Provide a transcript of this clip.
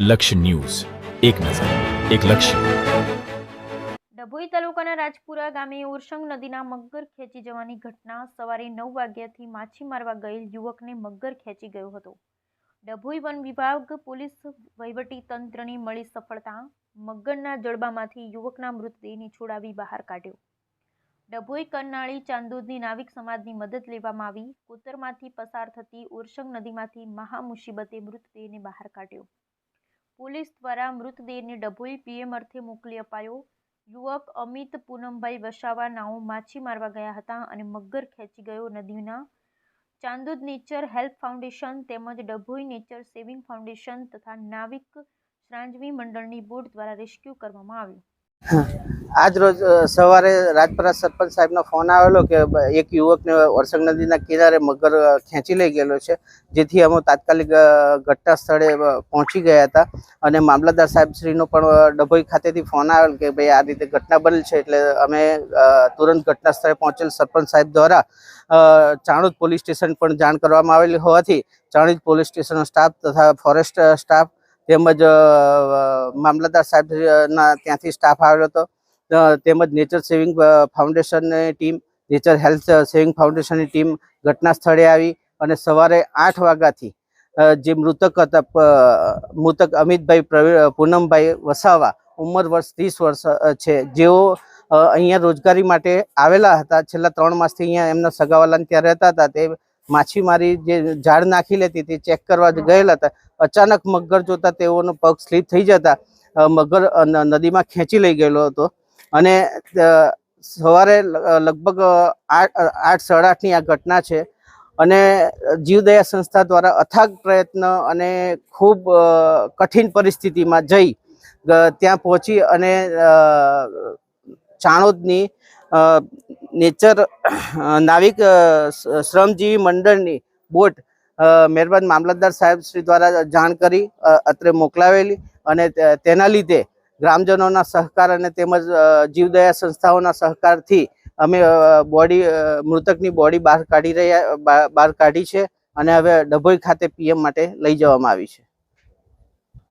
લક્ષ્ય ન્યૂઝ, એક નજર, એક લક્ષ્ય. ડભોઈ તાલુકાના રાજપુરા ગામે ઓરસંગ નદીના મગર ખેંચી જવાની ઘટના. સવારે 9 વાગ્યાથી માછી મારવા ગયેલ યુવકને મગર ખેંચી ગયો હતો. ડભોઈ વન વિભાગ, પોલીસ વહીવટી તંત્રની મળી સફળતા. મગરના જડબામાંથી યુવકના મૃતદેહને છોડાવી બહાર કાઢ્યો. ડભોઈ કરનાળી ચાંદોદની નાવિક સમાજની મદદ લેવામાં આવી. કોતરમાંથી પસાર થતી ઓરસંગ નદીમાંથી મહા મુસીબતે મૃતદેહને બહાર કાઢ્યો. પોલીસ દ્વારા મૃતદેહને ડભોઈ પીએમ અર્થે મોકલી અપાયો. યુવક અમિત પૂનમભાઈ વસાવા નાઓ માછી મારવા ગયા હતા અને મગર ખેંચી ગયો. નદીના ચાંદોદ નેચર હેલ્પ ફાઉન્ડેશન તેમજ ડભોઈ નેચર સેવિંગ ફાઉન્ડેશન તથા નાવિક શ્રાંજવી મંડળની બોટ દ્વારા રેસ્ક્યુ કરવામાં આવ્યું. આજ રોજ સવારે રાજપરા સરપંચ સાહેબનો ફોન આવેલો કે એક યુવકને ઓરસંગ નદીના કિનારે મગર ખેંચી લઈ ગયેલો છે, જેથી અમે તાત્કાલિક ઘટના સ્થળે પહોંચી ગયા હતા. અને મામલતદાર સાહેબશ્રીનો પણ ડભોઈ ખાતેથી ફોન આવેલ કે ભાઈ આ રીતે ઘટના બનેલ છે, એટલે અમે તુરંત ઘટના સ્થળે પહોંચેલ. સરપંચ સાહેબ દ્વારા ચાણોદ પોલીસ સ્ટેશન પણ જાણ કરવામાં આવેલી હોવાથી ચાણોદ પોલીસ સ્ટેશનનો સ્ટાફ તથા ફોરેસ્ટ સ્ટાફ તેમજ મામલતદાર સાહેબના ત્યાંથી સ્ટાફ આવ્યો હતો, તેમજ નેચર સેવિંગ ફાઉન્ડેશનની ટીમ, નેચર હેલ્થ સેવિંગ ફાઉન્ડેશનની ટીમ ઘટના સ્થળે આવી અને સવારે 8 વાગ્યાથી જે મૃતક હતા, મૃતક અમિતભાઈ પૂનમભાઈ વસાવા, ઉંમર વર્ષ 30 વર્ષ છે, જેઓ અહીંયા રોજગારી માટે આવેલા હતા. છેલ્લા 3 માસથી અહીંયા એમના સગાવાલાને ત્યાં રહેતા હતા. તે માછીમારી જે ઝાડ નાખી લેતી તે ચેક કરવા ગયેલા હતા. અચાનક મગર જોતા તેઓનો પગ સ્લીપ થઈ જતા મગર નદીમાં ખેંચી લઈ ગયેલો હતો. અને સવારે લગભગ 8:30ની આ ઘટના છે. અને જીવદયા સંસ્થા દ્વારા અથાગ પ્રયત્ન અને ખૂબ કઠિન પરિસ્થિતિમાં જઈ ત્યાં પહોંચી અને ચાણોદની નેચર નાવિક શ્રમજીવી મંડળની બોટ મહેરબાન મામલતદાર સાહેબ શ્રી દ્વારા જાણ કરી અત્રે મોકલાવેલી. અને તેના લીધે ગ્રામજનોના સહકાર અને તેમજ જીવદયા સંસ્થાઓના સહકારથી અમે મૃતકની બોડી બહાર કાઢી છે અને હવે ડભોઈ ખાતે પીએમ માટે લઈ જવામાં આવી છે.